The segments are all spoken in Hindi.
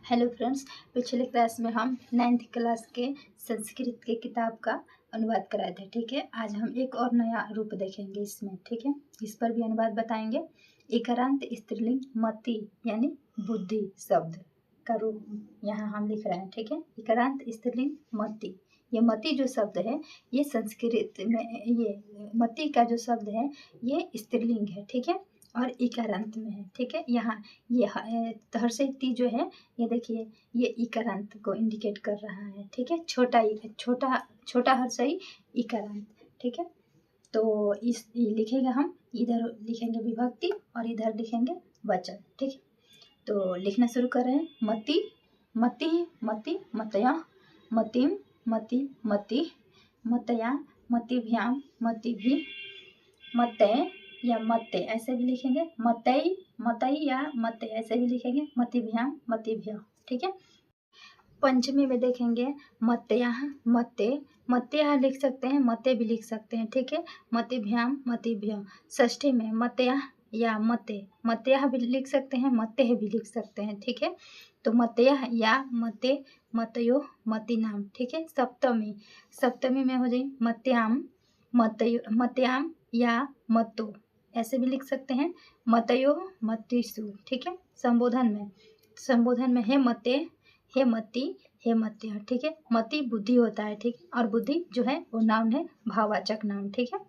हेलो फ्रेंड्स, पिछले क्लास में हम 9th क्लास के संस्कृत के किताब का अनुवाद कराए थे। ठीक है, आज हम एक और नया रूप देखेंगे इसमें। ठीक है, इस पर भी अनुवाद बताएंगे। इकारांत स्त्रीलिंग मति यानी बुद्धि शब्द का रूप यहाँ हम लिख रहे हैं। ठीक है, इकारांत स्त्रीलिंग मति। ये मति जो शब्द है ये संस्कृत में, ये मति का जो शब्द है ये स्त्रीलिंग है। ठीक है, और इकारांत में है। ठीक है, यहाँ ये हर्षई ती जो है ये देखिए, ये इकारांत को इंडिकेट कर रहा है। ठीक है, छोटा हर्षई इकारांत। ठीक है, तो इस लिखेंगे हम, इधर लिखेंगे विभक्ति और इधर लिखेंगे वचन। ठीक है, तो लिखना शुरू कर रहे हैं। मति मति मति मतया मतिम मति मति मतया मतिभ्याम मतिभि मते या मते ऐसे भी लिखेंगे। मतई मतई या मते ऐसे भी लिखेंगे। मतिभ्याम मतिभ्य। ठीक है, पंचमी में देखेंगे मतया मते, मतया लिख सकते हैं, मते भी लिख सकते हैं। ठीक है, मतिभ्याम मतिभ्य। षष्ठी में मतया या मते, मतया भी लिख सकते हैं, मते भी लिख सकते हैं। ठीक है, तो मतया या मते मतयो मतिनाम। ठीक है, सप्तमी में हो जाए मत्याम मत्याम या मतु ऐसे भी लिख सकते हैं। मतयो मतिषु। ठीक है, संबोधन में हे मते हे मति हे मत्या। ठीक है, मति बुद्धि होता है। ठीक, और बुद्धि जो है वो नाउन है, भाववाचक नाउन। ठीक है,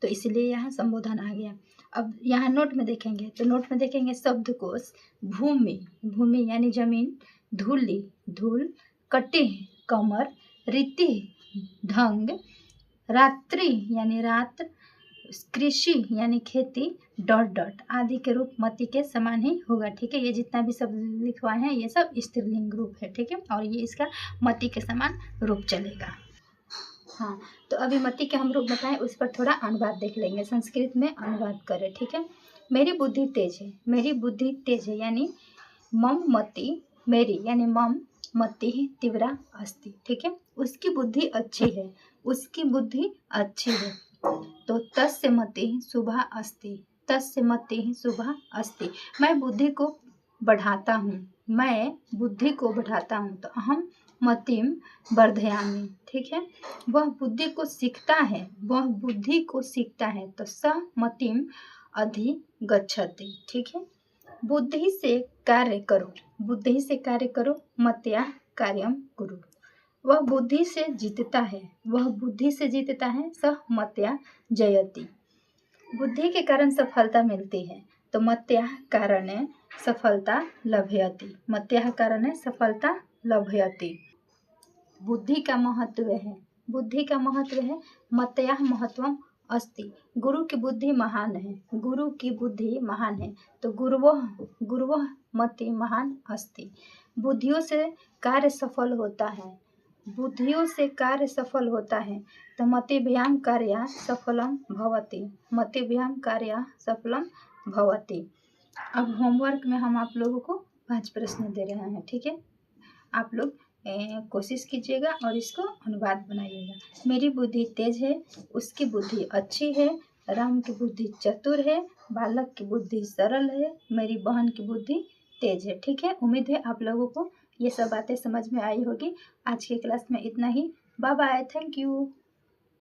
तो इसलिए यहाँ संबोधन आ गया। अब यहाँ नोट में देखेंगे, तो नोट में देखेंगे शब्दकोश। भूमि भूमि यानी जमीन, धूलि धूल, कटि कमर, रीति ढंग, रात्रि यानी रात, कृषि यानी खेती, डॉट डॉट आदि के रूप मति के समान ही होगा। ठीक है, ये जितना भी शब्द लिखवाए हैं ये सब स्त्रीलिंग रूप है। ठीक है, और ये इसका मति के समान रूप चलेगा। हाँ, तो अभी मति के हम रूप बताएं, उस पर थोड़ा अनुवाद देख लेंगे। संस्कृत में अनुवाद करें। ठीक है, मेरी बुद्धि तेज है, मेरी बुद्धि तेज है यानी मम मति, मेरी यानी मम मति तीव्रा अस्ति। ठीक है, उसकी बुद्धि अच्छी है, उसकी बुद्धि अच्छी है। तो तस्य मति शुभा अस्ति, तस्य मति शुभा अस्ति। मैं बुद्धि को बढ़ाता हूँ, मैं बुद्धि को बढ़ाता हूँ। तो अहम मतिम वर्धयामि। ठीक है, वह बुद्धि को सीखता है, वह बुद्धि को सीखता है। तो स मतिम अधिगच्छति। ठीक है, बुद्धि से कार्य करो, बुद्धि से कार्य करो, मतया कार्यम कुरु। वह बुद्धि से जीतता है, वह बुद्धि से जीतता है। सह मतया जयति, बुद्धि के कारण सफलता मिलती है। तो मतया कारणे सफलता लभयति, मतया कारणे सफलता लभयति। बुद्धि का महत्व है, बुद्धि का महत्व है। मतया महत्वम अस्ति, गुरु की बुद्धि महान है, गुरु की बुद्धि महान है। तो गुरुवः मति महान अस्ति। बुद्धियों से कार्य सफल होता है, बुद्धियों से कार्य सफल होता है। तो मतिभ्याम कार्या सफलम भवति, मतिभ्याम कार्या सफलम भवति। अब होमवर्क में हम आप लोगों को 5 प्रश्न दे रहे हैं। ठीक है, आप लोग कोशिश कीजिएगा और इसको अनुवाद बनाइएगा। मेरी बुद्धि तेज है, उसकी बुद्धि अच्छी है, राम की बुद्धि चतुर है, बालक की बुद्धि सरल है, मेरी बहन की बुद्धि तेज है। ठीक है, उम्मीद है आप लोगों को ये सब बातें समझ में आई होगी। आज की क्लास में इतना ही। Bye bye, thank you.